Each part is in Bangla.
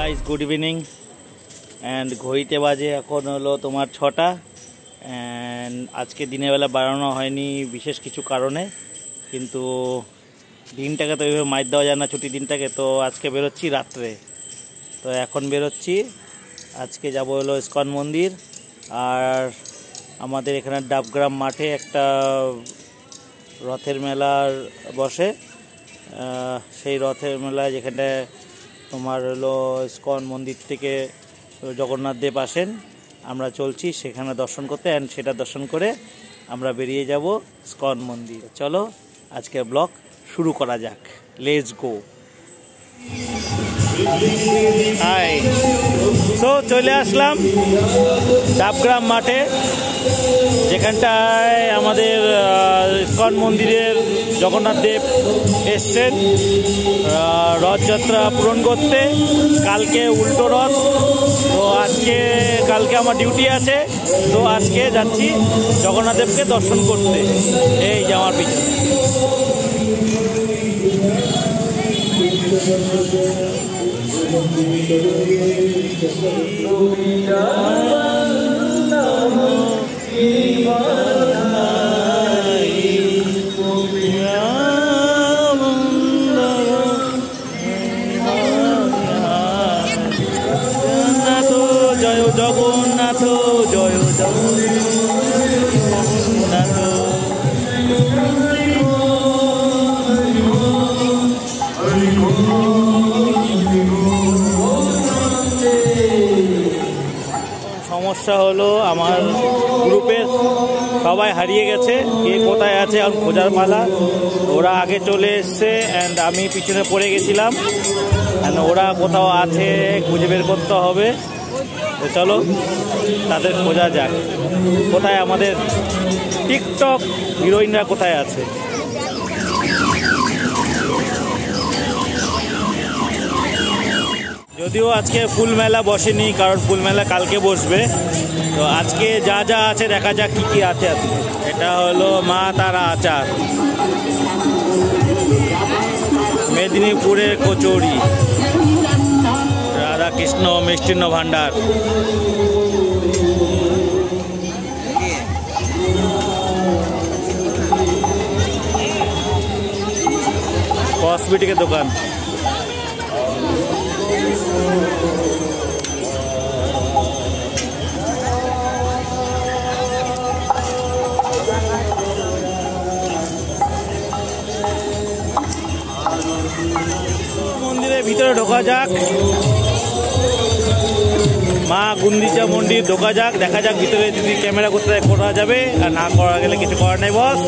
Guys, good evening. অ্যান্ড ঘড়িতে বাজে এখন হলো তোমার 6টা। অ্যান্ড আজকে দিনের বেলা বাড়ানো হয়নি বিশেষ কিছু কারণে, কিন্তু দিনটাকে তো এইভাবে মাইর দেওয়া যায় না, ছুটি দিনটাকে। তো আজকে বেরোচ্ছি রাত্রে। তো এখন বেরোচ্ছি, আজকে যাব হলো ইস্কন মন্দির। আর আমাদের এখানে ডাবগ্রাম মাঠে একটা রথের মেলার বসে, সেই রথের মেলায় যেখানে তোমার হলো ইস্কন মন্দির থেকে জগন্নাথ দেব আসেন, আমরা চলছি সেখানে দর্শন করতে। অ্যান্ড সেটা দর্শন করে আমরা বেরিয়ে যাব ইস্কন মন্দির। চলো আজকে ব্লগ শুরু করা যাক, লেটস গো। হাই, সো চলে আসলাম ডাবগ্রাম মাঠে, যেখানটায় আমাদের ইস্কন মন্দিরের জগন্নাথ দেব এসছেন রথযাত্রা পূরণ করতে। কালকে উল্টো রথ, তো কালকে আমার ডিউটি আছে, তো আজকে যাচ্ছি জগন্নাথ দেবকে দর্শন করতে। এই যে আমার পিছনে জয় জগন্নাথ, জয় জগন্নাথ। সমস্যা হলো আমার গ্রুপের সবাই হারিয়ে গেছে, কে কোথায় আছে আর খোঁজার পালা। ওরা আগে চলে এসছে অ্যান্ড আমি পিছনে পড়ে গেছিলাম। অ্যান্ড ওরা কোথাও আছে, খুঁজে বের করতে হবে। তো চলো তাদের খোঁজা যাক, কোথায় আমাদের টিকটক হিরোইনরা কোথায় আছে। যদিও আজকে ফুল মেলা বসেনি, কারণ ফুল মেলা কালকে বসবে। তো আজকে যা যা আছে দেখা যাক কি কি আছে আজকে। এটা হলো মা তারা আচার, মেদিনীপুরের কচুরি, রাধাকৃষ্ণ মিষ্টান্ন ভাণ্ডার, কসমেটিকের দোকান, মন্দিরের ভিতরে ঢোকা যাক। মা গুন্ডিচা মন্দির ঢোকা যাক, দেখা যাক ভিতরে যদি ক্যামেরা করতে করা যাবে, আর না করা গেলে কিছু করার নেই বস।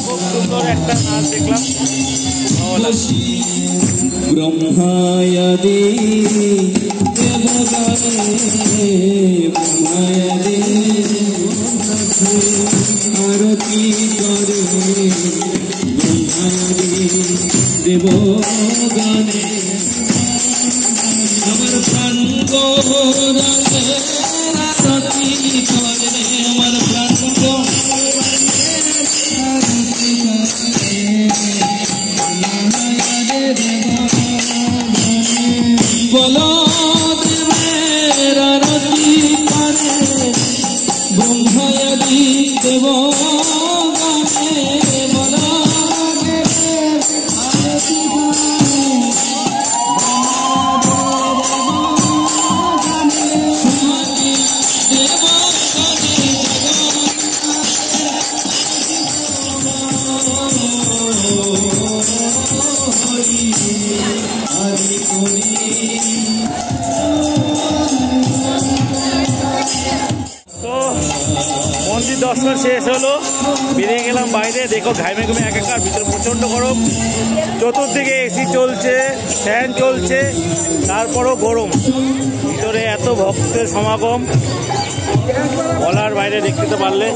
খুব সুন্দর একটা নাচ দেখলাম, ব্রহ্মায়াদি আরতি করে ব্রহ্মায়াদি দেবগানে আমার প্রাণ আরতি করে আমার প্রাণ বলো দেবের আরতি করে ব্রহ্মায়াদি দেব গানে বলো দেবের আরতি মন্দির দর্শন শেষ হলো, বেরিয়ে গেলাম বাইরে। দেখো ঘামে ঘুমে একাকার, ভিতরে প্রচণ্ড গরম, চতুর্দিকে এসি চলছে, ফ্যান চলছে, তারপরও গরম। ভিতরে এত ভক্তের সমাগম বলার বাইরে। বাইরে দেখতে তো পারলে,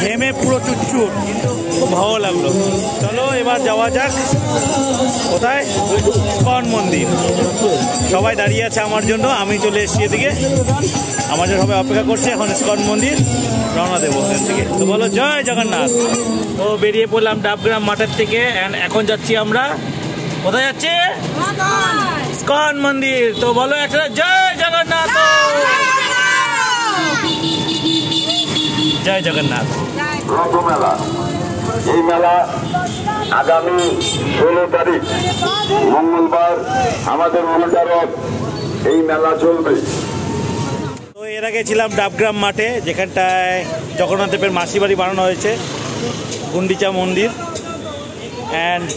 ঘেমে পুরো চুচ্চুর, কিন্তু খুব ভালো লাগলো। চলো এবার যাওয়া যাক কোথায়, ইসকন মন্দির। সবাই দাঁড়িয়ে আছে আমার জন্য, আমি চলে এসেছি এদিকে, আমার জন্য সবাই অপেক্ষা করছে। এখন ইসকন মন্দির রওনা দেবো এখান থেকে। তো বলো জয় জগন্নাথ। তো বেরিয়ে পড়লাম ডাবগ্রাম মাঠের থেকে, অ্যান্ড এখন যাচ্ছি আমরা কোথায় যাচ্ছি, ইসকন মন্দির। তো বলো একটা জয় জগন্নাথ, জয় জগন্নাথ। মেলা, এই মেলা আগামী 16 তারিখ মঙ্গলবার আমাদের উল্টারথ এই মেলা চলবে। তো এর আগে ছিলাম ডাবগ্রাম মাঠে, যেখানটায় জগন্নাথ দেবের মাসি বাড়ি বানানো হয়েছে, গুন্ডিচা মন্দির। অ্যান্ড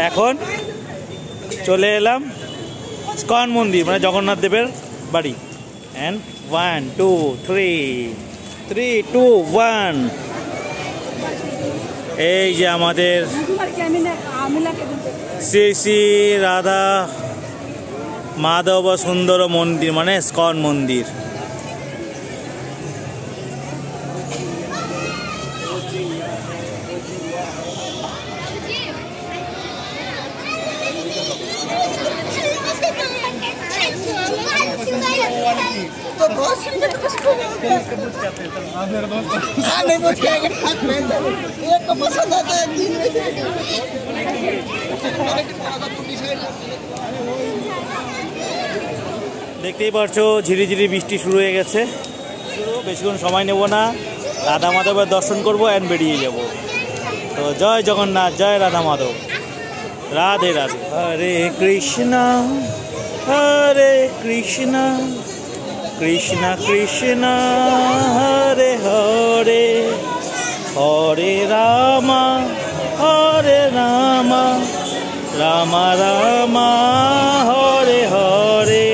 এখন চলে এলাম ইসকন মন্দির, মানে জগন্নাথ দেবের বাড়ি। অ্যান্ড 1 2 3 3 2 1। এই যে আমাদের শ্রী শ্রী রাধা মাধব সুন্দর মন্দির, মানে ইসকন মন্দির। দেখতেই পারছো ঝিরিঝিরি বৃষ্টি শুরু হয়ে গেছে। বেশিক্ষণ সময় নেব না, রাধা মাধবের দর্শন করবো অ্যান্ড বেরিয়ে যাব। তো জয় জগন্নাথ, জয় রাধা মাধব, রাধে রাধে। হরে কৃষ্ণ হরে কৃষ্ণ কৃষ্ণ কৃষ্ণ হরে হরে, হরে রাম রাম রাম হরে হরে।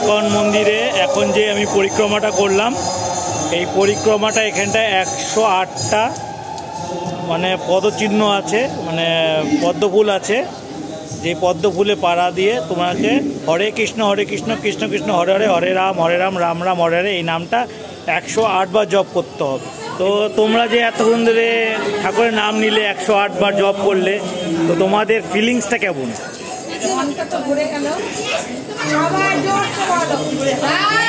ইস্কন মন্দিরে এখন যে আমি পরিক্রমাটা করলাম, এই পরিক্রমাটা এখানটায় 108টা মানে পদচিহ্ন আছে, মানে পদ্মফুল আছে। যে পদ্মফুলে পাড়া দিয়ে তোমাকে হরে কৃষ্ণ কৃষ্ণ কৃষ্ণ হরে হরে, হরে রাম রাম রাম হরে হরে, এই নামটা 108 বার জপ করতে হবে। তো তোমরা যে এতক্ষণ ধরে ঠাকুরের নাম নিলে, 108 বার জপ করলে, তো তোমাদের ফিলিংসটা কেমন? মনটা তো ঘুরে গেল। সবাই জোরসে বলো রাধে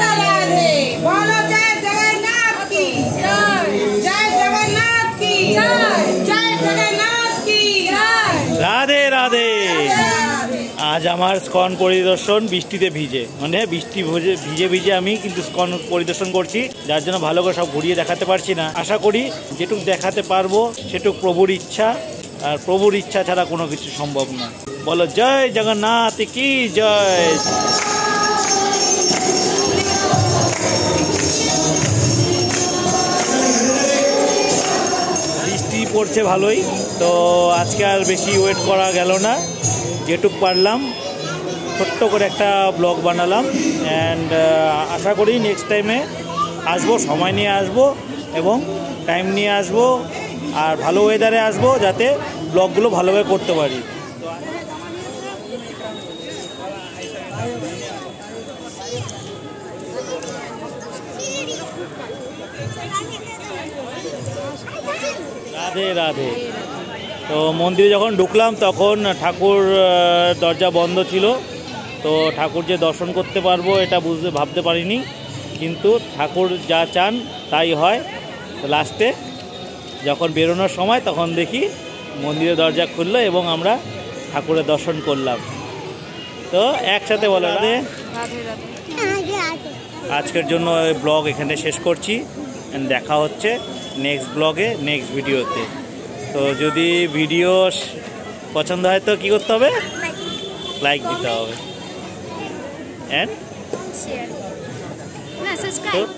রাধে, বলো জয় জগন্নাথ কি জয়, জয় জগন্নাথ কি জয়, জয় জগন্নাথ কি জয়, রাধে রাধে। আজ আমার স্কন পরিদর্শন বৃষ্টিতে ভিজে, মানে বৃষ্টি ভিজে ভিজে আমি কিন্তু স্কন পরিদর্শন করছি, যার জন্য ভালো করে সব ঘুরিয়ে দেখাতে পারছি না। আশা করি যেটুকু দেখাতে পারবো সেটুকু প্রভুর ইচ্ছা, আর প্রভুর ইচ্ছা ছাড়া কোনো কিছু সম্ভব না। বলো জয় জগন্নাথ কি জয়। বৃষ্টি পড়ছে ভালোই, তো আজকে আর বেশি ওয়েট করা গেল না, যেটুক পারলাম ছোট্ট করে একটা ব্লগ বানালাম। অ্যান্ড আশা করি নেক্সট টাইমে আসবো, সময় নিয়ে আসবো এবং টাইম নিয়ে আসবো, আর ভালো ওয়েদারে আসবো যাতে ব্লগগুলো ভালোভাবে করতে পারি। রাধে রাধে। তো মন্দিরে যখন ঢুকলাম তখন ঠাকুর দরজা বন্ধ ছিল, তো ঠাকুর যে দর্শন করতে পারবো এটা ভাবতে পারিনি, কিন্তু ঠাকুর যা চান তাই হয়। তো লাস্টে যখন বেরোনোর সময় তখন দেখি মন্দিরের দরজা খুললো এবং আমরা ঠাকুরের দর্শন করলাম। তো একসাথে বলো রাধে। আজকের জন্য ব্লগ এখানে শেষ করছি, দেখা হচ্ছে নেক্সট ব্লগে, নেক্সট ভিডিওতে। তো যদি ভিডিও পছন্দ হয় তো কী করতে হবে? লাইক দিতে হবে, অ্যান্ড শেয়ার না সাবস্ক্রাইব।